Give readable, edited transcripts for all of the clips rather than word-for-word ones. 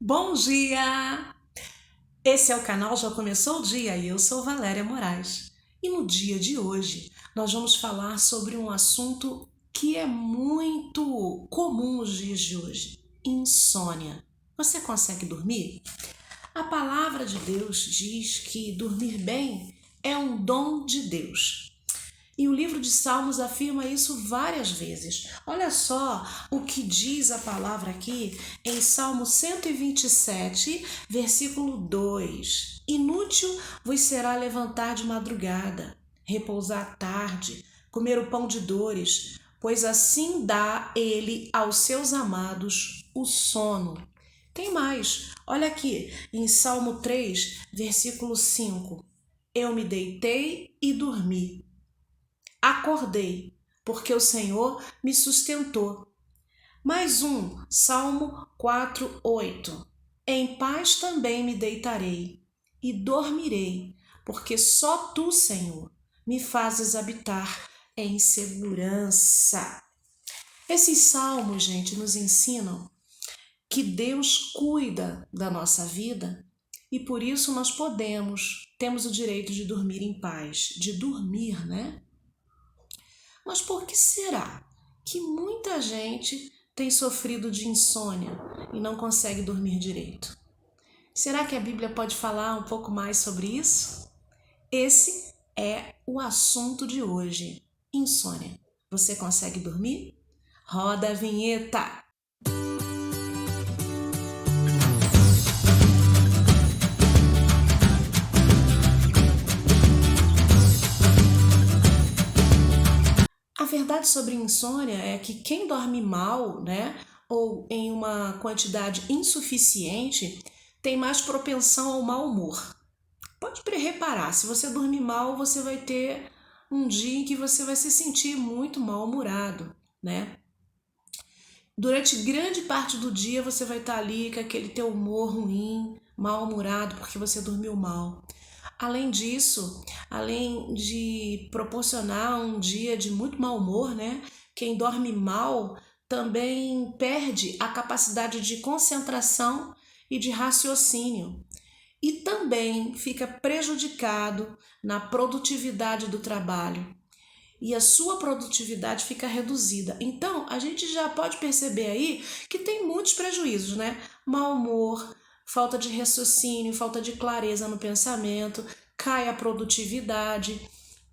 Bom dia! Esse é o canal Já Começou o Dia e eu sou Valéria Moraes. E no dia de hoje nós vamos falar sobre um assunto que é muito comum nos dias de hoje: insônia. Você consegue dormir? A palavra de Deus diz que dormir bem é um dom de Deus. E o livro de Salmos afirma isso várias vezes. Olha só o que diz a palavra aqui em Salmo 127, versículo 2. Inútil vos será levantar de madrugada, repousar à tarde, comer o pão de dores, pois assim dá ele aos seus amados o sono. Tem mais, olha aqui em Salmo 3, versículo 5. Eu me deitei e dormi. Acordei, porque o Senhor me sustentou. Mais um, Salmo 4:8. Em paz também me deitarei e dormirei, porque só tu, Senhor, me fazes habitar em segurança. Esses salmos, gente, nos ensinam que Deus cuida da nossa vida e por isso nós temos o direito de dormir em paz, de dormir, né? Mas por que será que muita gente tem sofrido de insônia e não consegue dormir direito? Será que a Bíblia pode falar um pouco mais sobre isso? Esse é o assunto de hoje: insônia. Você consegue dormir? Roda a vinheta! A verdade sobre insônia é que quem dorme mal, né, ou em uma quantidade insuficiente, tem mais propensão ao mau humor. Pode reparar, se você dormir mal, você vai ter um dia em que você vai se sentir muito mal-humorado, né? Durante grande parte do dia você vai estar ali com aquele teu humor ruim, mal-humorado, porque você dormiu mal. Além disso, além de proporcionar um dia de muito mau humor, né? Quem dorme mal também perde a capacidade de concentração e de raciocínio. E também fica prejudicado na produtividade do trabalho. E a sua produtividade fica reduzida. Então, a gente já pode perceber aí que tem muitos prejuízos, né? Mau humor, falta de raciocínio, falta de clareza no pensamento, cai a produtividade.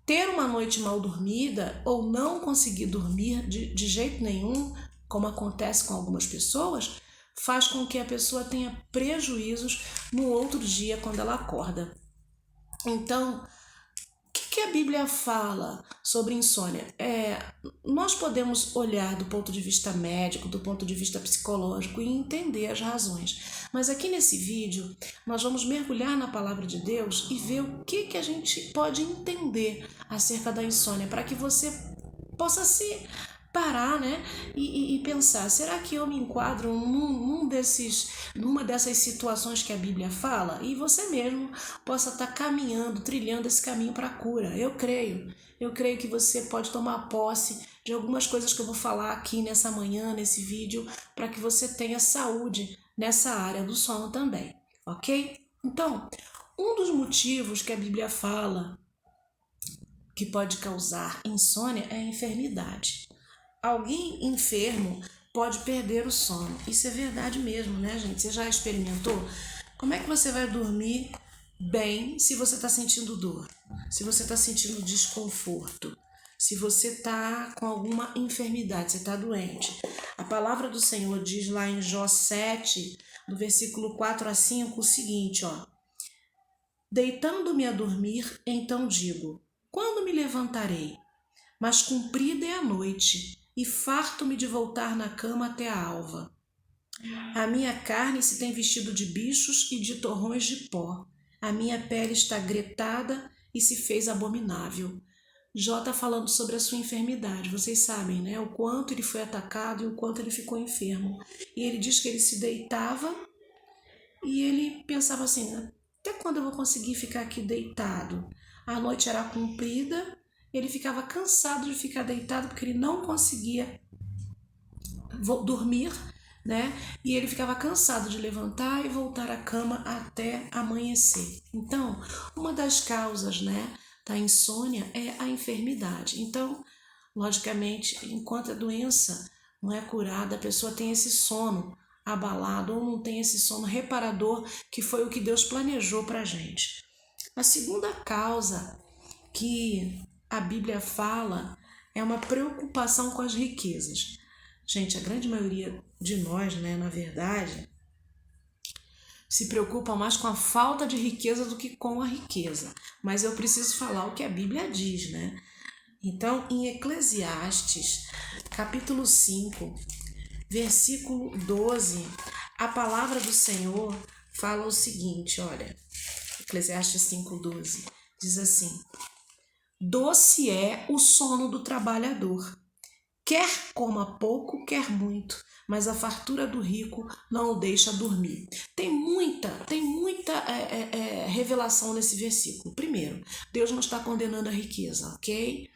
Ter uma noite mal dormida ou não conseguir dormir de jeito nenhum, como acontece com algumas pessoas, faz com que a pessoa tenha prejuízos no outro dia quando ela acorda. Então, o que a Bíblia fala sobre insônia? Nós podemos olhar do ponto de vista médico, do ponto de vista psicológico e entender as razões. Mas aqui nesse vídeo, nós vamos mergulhar na palavra de Deus e ver o que a gente pode entender acerca da insônia, para que você possa se parar, né, e pensar, será que eu me enquadro numa dessas situações que a Bíblia fala? E você mesmo possa estar caminhando, trilhando esse caminho para a cura. Eu creio que você pode tomar posse de algumas coisas que eu vou falar aqui nessa manhã, nesse vídeo, para que você tenha saúde nessa área do sono também, ok? Então, um dos motivos que a Bíblia fala que pode causar insônia é a enfermidade. Alguém enfermo pode perder o sono. Isso é verdade mesmo, né, gente? Você já experimentou? Como é que você vai dormir bem se você está sentindo dor? Se você está sentindo desconforto? Se você está com alguma enfermidade, você está doente? A palavra do Senhor diz lá em Jó 7, no versículo 4-5, o seguinte, ó. Deitando-me a dormir, então digo, quando me levantarei? Mas comprida é a noite, e farto-me de voltar na cama até a alva. A minha carne se tem vestido de bichos e de torrões de pó. A minha pele está gretada e se fez abominável. Jó está falando sobre a sua enfermidade. Vocês sabem, né? O quanto ele foi atacado e o quanto ele ficou enfermo. E ele diz que ele se deitava e ele pensava assim, até quando eu vou conseguir ficar aqui deitado? A noite era comprida, ele ficava cansado de ficar deitado porque ele não conseguia dormir, né? E ele ficava cansado de levantar e voltar à cama até amanhecer. Então, uma das causas, né, da insônia é a enfermidade. Então, logicamente, enquanto a doença não é curada, a pessoa tem esse sono abalado ou não tem esse sono reparador, que foi o que Deus planejou para a gente. A segunda causa que a Bíblia fala é uma preocupação com as riquezas. Gente, a grande maioria de nós, né, na verdade, se preocupa mais com a falta de riqueza do que com a riqueza. Mas eu preciso falar o que a Bíblia diz, né? Então, em Eclesiastes, capítulo 5, versículo 12, a palavra do Senhor fala o seguinte, olha, Eclesiastes 5:12, diz assim: doce é o sono do trabalhador, quer coma pouco, quer muito, mas a fartura do rico não o deixa dormir. Tem muita revelação nesse versículo. Primeiro, Deus não está condenando a riqueza, ok?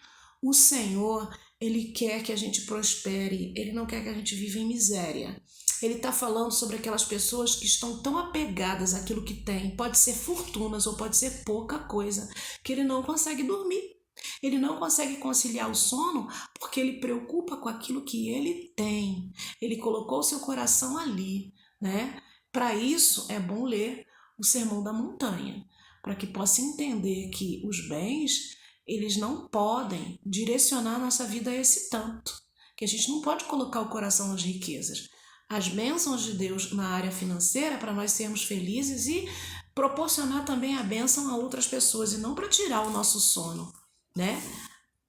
O Senhor, Ele quer que a gente prospere, Ele não quer que a gente viva em miséria. Ele está falando sobre aquelas pessoas que estão tão apegadas àquilo que tem, pode ser fortunas ou pode ser pouca coisa, que ele não consegue dormir. Ele não consegue conciliar o sono porque ele preocupa com aquilo que ele tem. Ele colocou seu coração ali, né? Para isso é bom ler o Sermão da Montanha, para que possa entender que os bens, eles não podem direcionar a nossa vida a esse tanto, que a gente não pode colocar o coração nas riquezas. As bênçãos de Deus na área financeira para nós sermos felizes e proporcionar também a bênção a outras pessoas e não para tirar o nosso sono, né?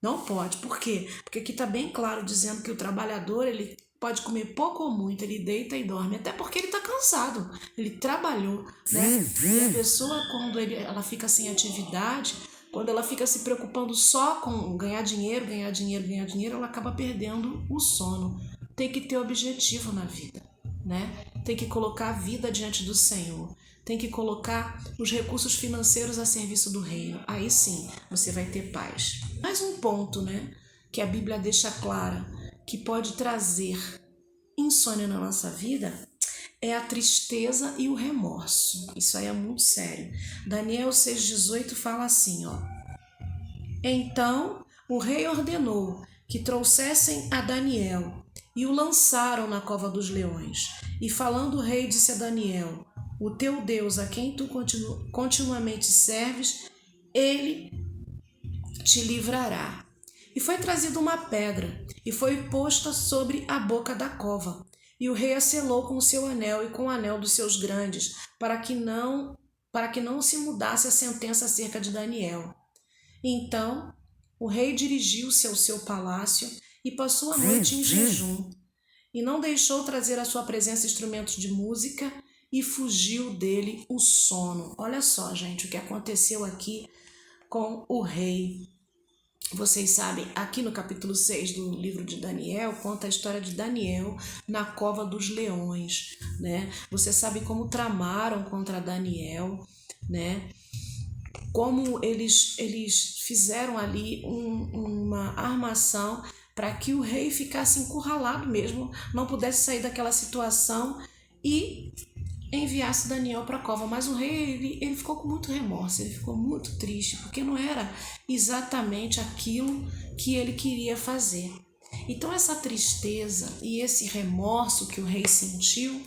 Não pode. Por quê? Porque aqui está bem claro dizendo que o trabalhador, ele pode comer pouco ou muito, ele deita e dorme, até porque ele está cansado, ele trabalhou, né? E a pessoa, quando ela fica sem atividade, quando ela fica se preocupando só com ganhar dinheiro, ela acaba perdendo o sono. Tem que ter objetivo na vida, né? Tem que colocar a vida diante do Senhor. Tem que colocar os recursos financeiros a serviço do reino. Aí sim, você vai ter paz. Mais um ponto, né, que a Bíblia deixa clara, que pode trazer insônia na nossa vida, é a tristeza e o remorso. Isso aí é muito sério. Daniel 6,18 fala assim, ó. Então o rei ordenou que trouxessem a Daniel e o lançaram na cova dos leões. E falando o rei disse a Daniel: o teu Deus, a quem tu continuamente serves, ele te livrará. E foi trazida uma pedra e foi posta sobre a boca da cova. E o rei a selou com o seu anel e com o anel dos seus grandes, para que não se mudasse a sentença acerca de Daniel. Então o rei dirigiu-se ao seu palácio e passou a noite em jejum, e não deixou trazer à sua presença instrumentos de música, e fugiu dele o sono. Olha só, gente, o que aconteceu aqui com o rei. Vocês sabem, aqui no capítulo 6 do livro de Daniel, conta a história de Daniel na cova dos leões, né? Você sabe como tramaram contra Daniel, né? Como eles fizeram ali uma armação para que o rei ficasse encurralado mesmo, não pudesse sair daquela situação e enviasse Daniel para a cova. Mas o rei ele ficou com muito remorso, ele ficou muito triste, porque não era exatamente aquilo que ele queria fazer. Então essa tristeza e esse remorso que o rei sentiu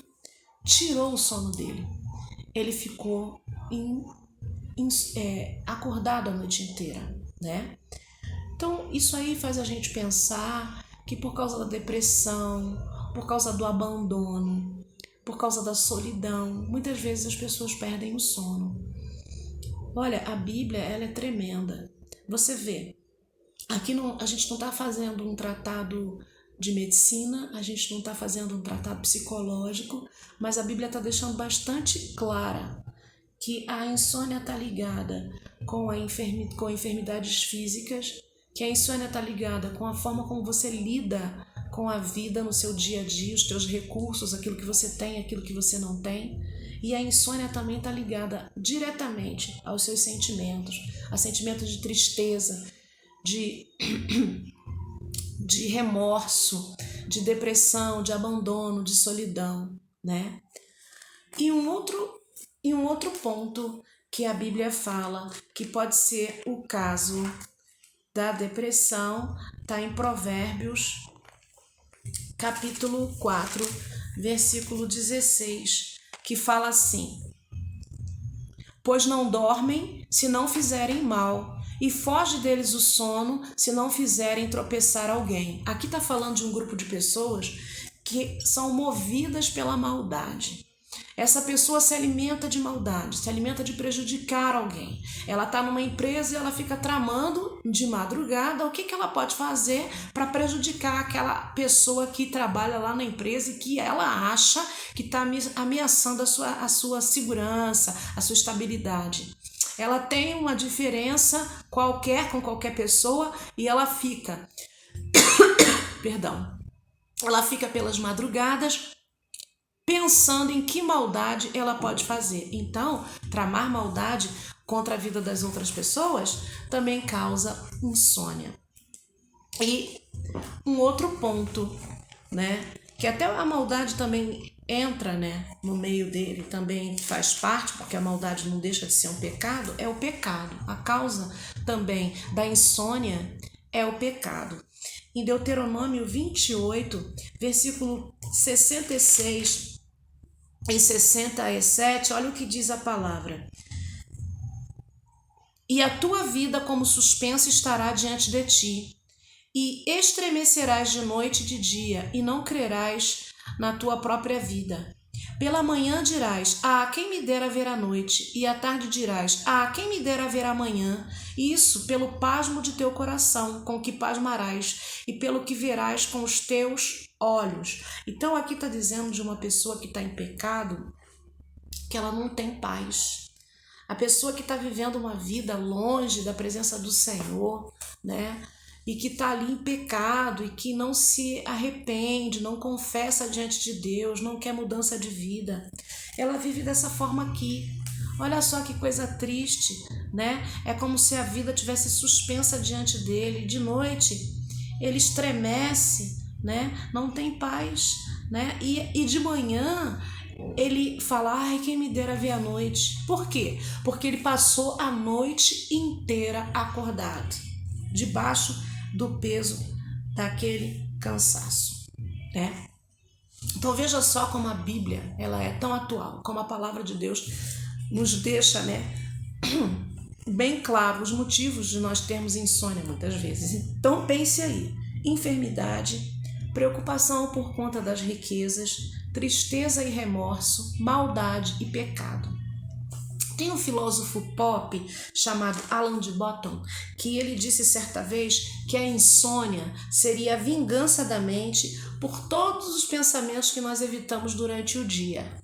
tirou o sono dele. Ele ficou acordado a noite inteira, né? Então isso aí faz a gente pensar que por causa da depressão, por causa do abandono, por causa da solidão, muitas vezes as pessoas perdem o sono. Olha, a Bíblia, ela é tremenda. Você vê, aqui a gente não está fazendo um tratado de medicina, a gente não está fazendo um tratado psicológico, mas a Bíblia está deixando bastante clara que a insônia está ligada com enfermidades físicas, que a insônia está ligada com a forma como você lida com a vida no seu dia a dia, os teus recursos, aquilo que você tem, aquilo que você não tem. E a insônia também está ligada diretamente aos seus sentimentos, a sentimentos de tristeza, de remorso, de depressão, de abandono, de solidão, né? E um outro ponto que a Bíblia fala que pode ser o caso da depressão está em Provérbios, capítulo 4, versículo 16, que fala assim: pois não dormem se não fizerem mal, e foge deles o sono se não fizerem tropeçar alguém. Aqui está falando de um grupo de pessoas que são movidas pela maldade. Essa pessoa se alimenta de maldade, se alimenta de prejudicar alguém. Ela está numa empresa e ela fica tramando de madrugada o que ela pode fazer para prejudicar aquela pessoa que trabalha lá na empresa e que ela acha que está ameaçando a sua segurança, a sua estabilidade. Ela tem uma diferença qualquer com qualquer pessoa e ela fica, ela fica pelas madrugadas pensando em que maldade ela pode fazer. Então, tramar maldade contra a vida das outras pessoas também causa insônia. E um outro ponto, né, que até a maldade também entra, né, no meio dele, também faz parte, porque a maldade não deixa de ser um pecado, é o pecado. A causa também da insônia é o pecado. Em Deuteronômio 28, versículo 66 e 67, olha o que diz a palavra: e a tua vida como suspensa estará diante de ti, e estremecerás de noite e de dia, e não crerás na tua própria vida. Pela manhã dirás: quem me dera ver a noite, e à tarde dirás: quem me dera ver a manhã. Isso pelo pasmo de teu coração, com que pasmarás, e pelo que verás com os teus olhos. Então aqui está dizendo de uma pessoa que está em pecado, que ela não tem paz. A pessoa que está vivendo uma vida longe da presença do Senhor, né? E que está ali em pecado e que não se arrepende, não confessa diante de Deus, não quer mudança de vida. Ela vive dessa forma aqui. Olha só que coisa triste, né? É como se a vida tivesse suspensa diante dele. De noite ele estremece, né? Não tem paz, né? E de manhã ele fala: quem me dera ver a noite. Por quê? Porque ele passou a noite inteira acordado, debaixo do peso daquele cansaço, né? Então veja só como a Bíblia ela é tão atual, como a palavra de Deus nos deixa, né, bem claro os motivos de nós termos insônia muitas vezes. Então pense aí: enfermidade, preocupação por conta das riquezas, tristeza e remorso, maldade e pecado. Tem um filósofo pop chamado Alan de Botton, que ele disse certa vez que a insônia seria a vingança da mente por todos os pensamentos que nós evitamos durante o dia.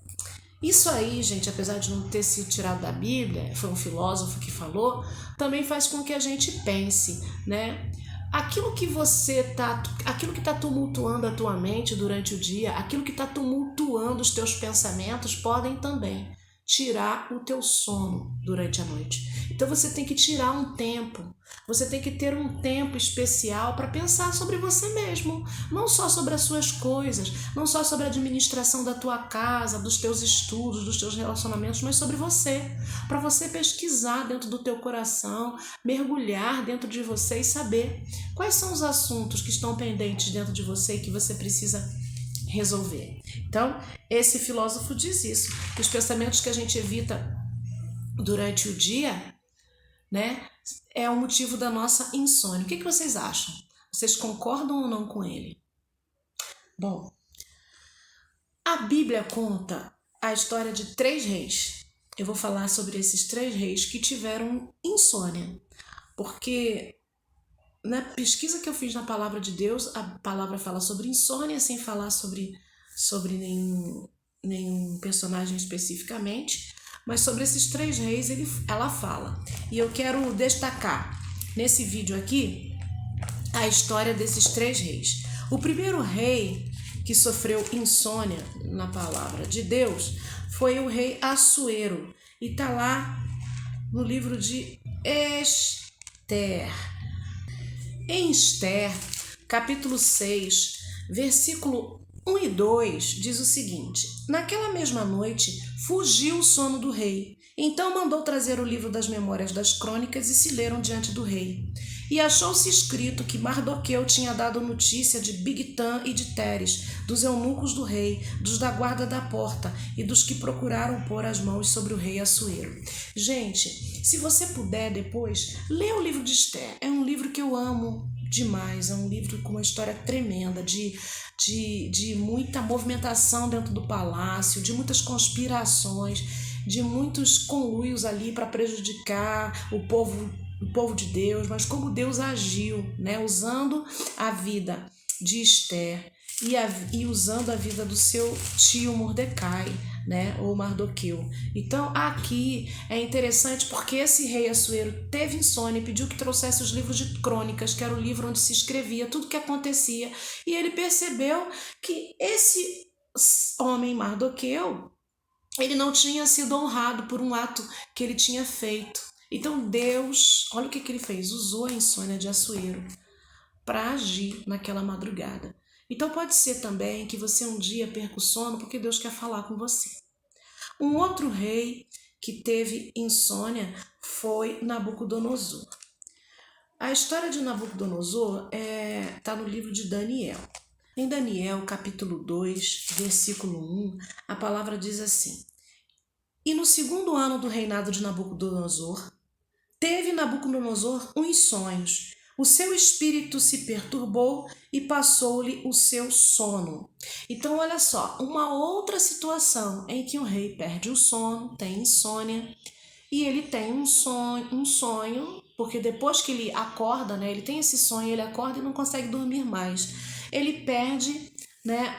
Isso aí, gente, apesar de não ter sido tirado da Bíblia, foi um filósofo que falou, também faz com que a gente pense, né? Aquilo que está tumultuando a tua mente durante o dia, aquilo que está tumultuando os teus pensamentos, podem também tirar o teu sono durante a noite. Então você tem que tirar um tempo, você tem que ter um tempo especial para pensar sobre você mesmo, não só sobre as suas coisas, não só sobre a administração da tua casa, dos teus estudos, dos teus relacionamentos, mas sobre você, para você pesquisar dentro do teu coração, mergulhar dentro de você e saber quais são os assuntos que estão pendentes dentro de você e que você precisa resolver. Então, esse filósofo diz isso, que os pensamentos que a gente evita durante o dia, né, é o motivo da nossa insônia. O que vocês acham? Vocês concordam ou não com ele? Bom, a Bíblia conta a história de 3 reis. Eu vou falar sobre esses 3 reis que tiveram insônia, porque na pesquisa que eu fiz na palavra de Deus, a palavra fala sobre insônia sem falar sobre nenhum personagem especificamente, mas sobre esses 3 reis ela fala. E eu quero destacar nesse vídeo aqui a história desses 3 reis. O primeiro rei que sofreu insônia na palavra de Deus foi o rei Assuero, e está lá no livro de Esther. Em Esther, capítulo 6, versículo 1 e 2 diz o seguinte: naquela mesma noite fugiu o sono do rei. Então mandou trazer o livro das memórias das crônicas e se leram diante do rei. E achou-se escrito que Mardoqueu tinha dado notícia de Bigtã e de Teres, dos eunucos do rei, dos da guarda da porta e dos que procuraram pôr as mãos sobre o rei Assuero. Gente, se você puder depois, lê o livro de Esther. É um livro que eu amo demais, é um livro com uma história tremenda de muita movimentação dentro do palácio, de muitas conspirações, de muitos conluios ali para prejudicar o povo de Deus, mas como Deus agiu, né, usando a vida de Esther e usando a vida do seu tio Mordecai, né, ou Mardoqueu. Então aqui é interessante porque esse rei Assuero teve insônia e pediu que trouxesse os livros de crônicas, que era o livro onde se escrevia tudo o que acontecia, e ele percebeu que esse homem Mardoqueu, ele não tinha sido honrado por um ato que ele tinha feito. Então Deus, olha o que ele fez, usou a insônia de Assuero para agir naquela madrugada. Então pode ser também que você um dia perca o sono porque Deus quer falar com você. Um outro rei que teve insônia foi Nabucodonosor. A história de Nabucodonosor está no livro de Daniel. Em Daniel, capítulo 2, versículo 1, a palavra diz assim: e no segundo ano do reinado de Nabucodonosor, teve Nabucodonosor uns sonhos. O seu espírito se perturbou e passou-lhe o seu sono. Então, olha só, uma outra situação em que o rei perde o sono, tem insônia, e ele tem um sonho, porque depois que ele acorda, né, ele tem esse sonho, ele acorda e não consegue dormir mais. Ele perde, né,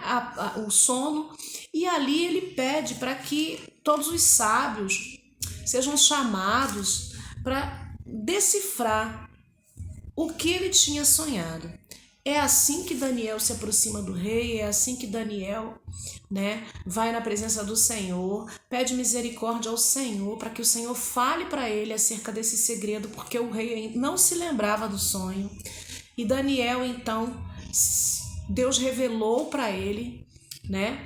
o sono, e ali ele pede para que todos os sábios sejam chamados para decifrar o que ele tinha sonhado. É assim que Daniel se aproxima do rei, é assim que Daniel, né, vai na presença do Senhor, pede misericórdia ao Senhor para que o Senhor fale para ele acerca desse segredo, porque o rei não se lembrava do sonho. E Daniel, então, Deus revelou para ele, né?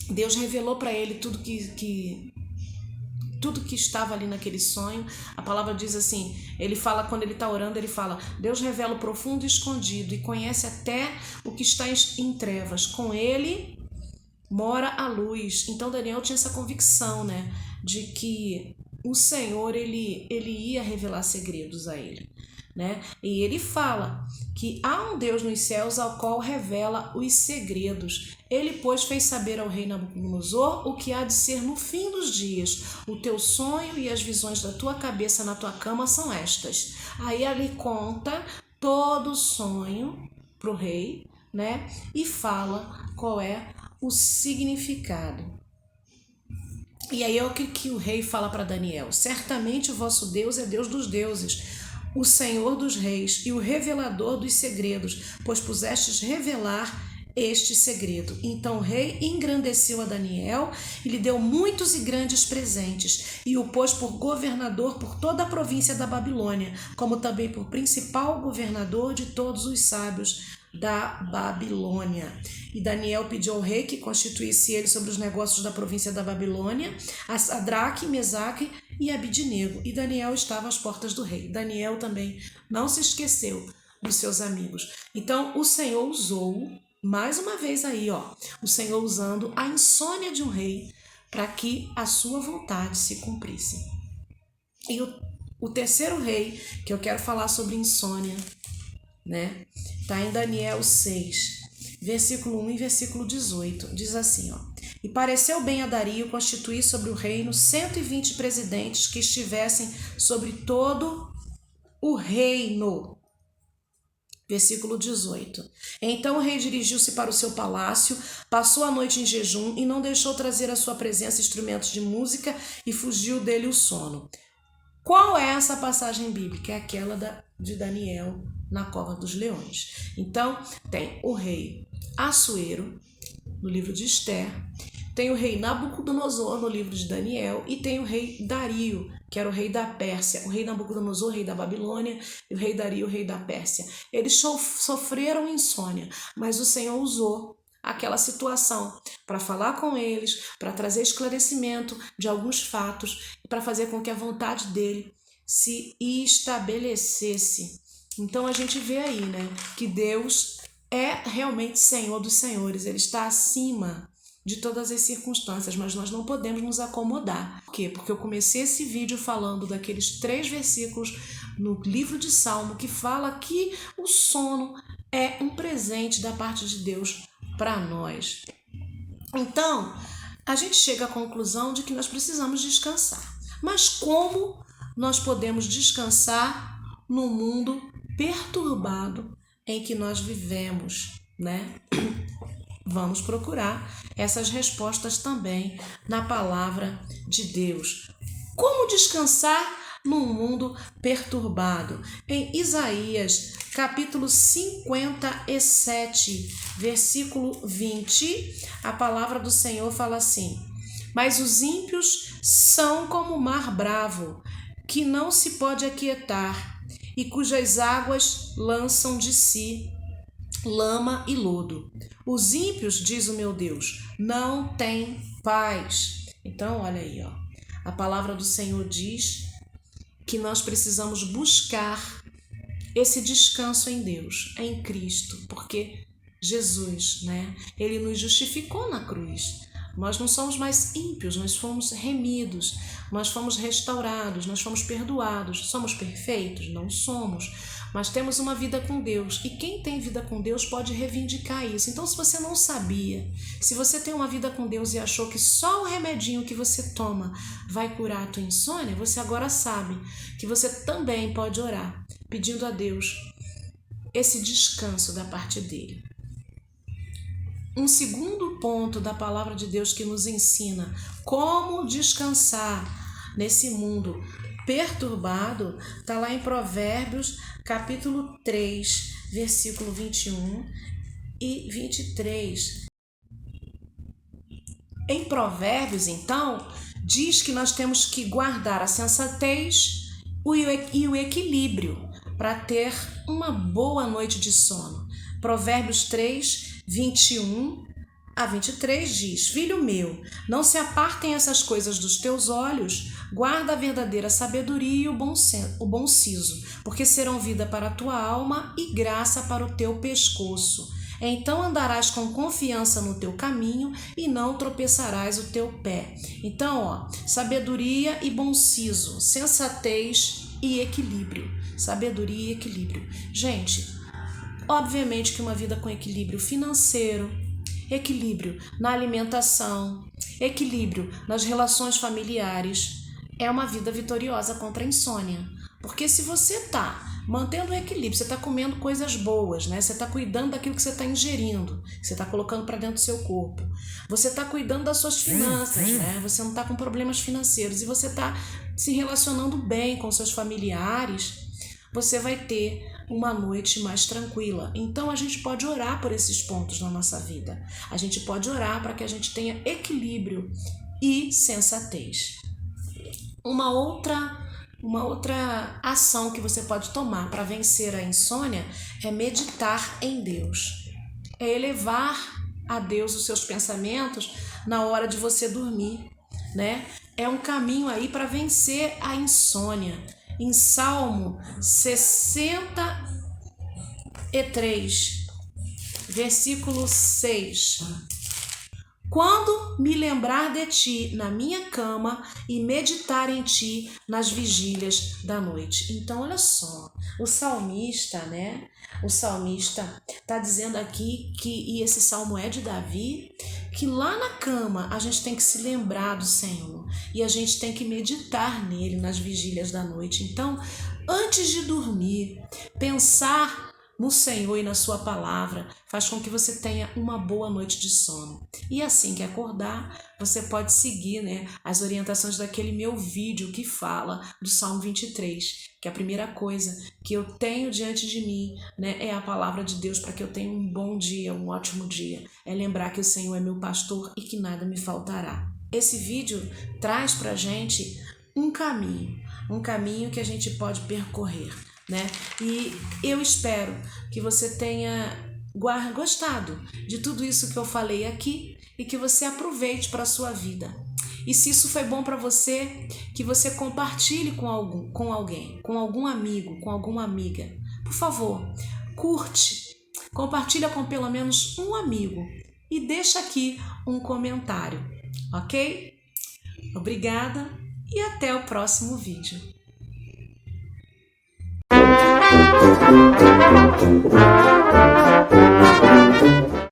Deus revelou para ele tudo que estava ali naquele sonho. A palavra diz assim, ele fala, quando ele está orando, ele fala: Deus revela o profundo e escondido e conhece até o que está em trevas. Com ele mora a luz. Então Daniel tinha essa convicção, né, de que o Senhor ele ia revelar segredos a ele, né? E ele fala que há um Deus nos céus ao qual revela os segredos. Ele, pois, fez saber ao rei Nabucodonosor o que há de ser no fim dos dias. O teu sonho e as visões da tua cabeça na tua cama são estas. Aí ele conta todo o sonho para o rei, né? E fala qual é o significado. E aí é o que o rei fala para Daniel: certamente o vosso Deus é Deus dos deuses, o Senhor dos reis e o revelador dos segredos, pois pusestes revelar este segredo. Então o rei engrandeceu a Daniel e lhe deu muitos e grandes presentes, e o pôs por governador por toda a província da Babilônia, como também por principal governador de todos os sábios da Babilônia. E Daniel pediu ao rei que constituísse ele sobre os negócios da província da Babilônia, a Sadraque, Mesaque e Abidnego. E Daniel estava às portas do rei. Daniel também não se esqueceu dos seus amigos. Então o Senhor usou, mais uma vez aí, ó, o Senhor usando a insônia de um rei para que a sua vontade se cumprisse. E o terceiro rei que eu quero falar sobre insônia, né, tá em Daniel 6, versículo 1 e versículo 18. Diz assim, ó: e pareceu bem a Dario constituir sobre o reino 120 presidentes que estivessem sobre todo o reino. Versículo 18. Então o rei dirigiu-se para o seu palácio, passou a noite em jejum e não deixou trazer à sua presença instrumentos de música, e fugiu dele o sono. Qual é essa passagem bíblica? É aquela de Daniel na cova dos leões. Então tem o rei Assuero, no livro de Esther, Tem o rei Nabucodonosor no livro de Daniel e tem o rei Dario, que era o rei da Pérsia. O rei Nabucodonosor, rei da Babilônia, e o rei Dario, o rei da Pérsia. Eles sofreram insônia, mas o Senhor usou aquela situação para falar com eles, para trazer esclarecimento de alguns fatos, para fazer com que a vontade dele se estabelecesse. Então a gente vê aí, né, que Deus é realmente Senhor dos senhores, Ele está acima de todas as circunstâncias, mas nós não podemos nos acomodar. Por quê? Porque eu comecei esse vídeo falando daqueles 3 versículos no livro de Salmo que fala que o sono é um presente da parte de Deus para nós. Então, a gente chega à conclusão de que nós precisamos descansar. Mas como nós podemos descansar no mundo perturbado em que nós vivemos, né? Vamos procurar essas respostas também na palavra de Deus. Como descansar num mundo perturbado? Em Isaías, capítulo 57, versículo 20, a palavra do Senhor fala assim: mas os ímpios são como o mar bravo, que não se pode aquietar, e cujas águas lançam de si lama e lodo. Os ímpios, diz o meu Deus, não têm paz. Então, olha aí, ó. A palavra do Senhor diz que nós precisamos buscar esse descanso em Deus, em Cristo, porque Jesus, né, Ele nos justificou na cruz. Nós não somos mais ímpios, nós fomos remidos, nós fomos restaurados, nós fomos perdoados. Somos perfeitos? Não somos, mas temos uma vida com Deus, e quem tem vida com Deus pode reivindicar isso. Então, se você não sabia, se você tem uma vida com Deus e achou que só o remedinho que você toma vai curar a tua insônia, você agora sabe que você também pode orar, pedindo a Deus esse descanso da parte dele. Um segundo ponto da palavra de Deus que nos ensina como descansar nesse mundo perturbado está lá em Provérbios, capítulo 3, versículo 21 e 23. Em Provérbios, então, diz que nós temos que guardar a sensatez e o equilíbrio para ter uma boa noite de sono. Provérbios 3, 21 a 23 diz: filho meu, não se apartem essas coisas dos teus olhos, guarda a verdadeira sabedoria e o bom siso, porque serão vida para a tua alma e graça para o teu pescoço. Então andarás com confiança no teu caminho e não tropeçarás o teu pé. Então, ó, sabedoria e bom siso, sensatez e equilíbrio. Sabedoria e equilíbrio. Gente, obviamente que uma vida com equilíbrio financeiro, equilíbrio na alimentação, equilíbrio nas relações familiares, é uma vida vitoriosa contra a insônia. Porque se você está mantendo o equilíbrio, você está comendo coisas boas, né? Você está cuidando daquilo que você está ingerindo, que você está colocando para dentro do seu corpo. Você está cuidando das suas finanças, né? Você não está com problemas financeiros e você está se relacionando bem com seus familiares, você vai ter uma noite mais tranquila. Então a gente pode orar por esses pontos na nossa vida. A gente pode orar para que a gente tenha equilíbrio e sensatez. Uma outra ação que você pode tomar para vencer a insônia é meditar em Deus. É elevar a Deus os seus pensamentos na hora de você dormir, né? É um caminho aí para vencer a insônia. Em Salmo 63, versículo 6. Quando me lembrar de ti na minha cama e meditar em ti nas vigílias da noite. Então, olha só, o salmista, né? O salmista está dizendo aqui e esse salmo é de Davi, que lá na cama a gente tem que se lembrar do Senhor e a gente tem que meditar nele nas vigílias da noite. Então, antes de dormir, pensar no Senhor e na sua palavra faz com que você tenha uma boa noite de sono. E assim que acordar, você pode seguir, né, as orientações daquele meu vídeo que fala do Salmo 23, que a primeira coisa que eu tenho diante de mim, né, é a palavra de Deus para que eu tenha um bom dia, um ótimo dia. É lembrar que o Senhor é meu pastor e que nada me faltará. Esse vídeo traz para a gente um caminho que a gente pode percorrer, né? E eu espero que você tenha gostado de tudo isso que eu falei aqui e que você aproveite para a sua vida. E se isso foi bom para você, que você compartilhe com alguém, com algum amigo, com alguma amiga. Por favor, curte, compartilha com pelo menos um amigo e deixa aqui um comentário, ok? Obrigada e até o próximo vídeo.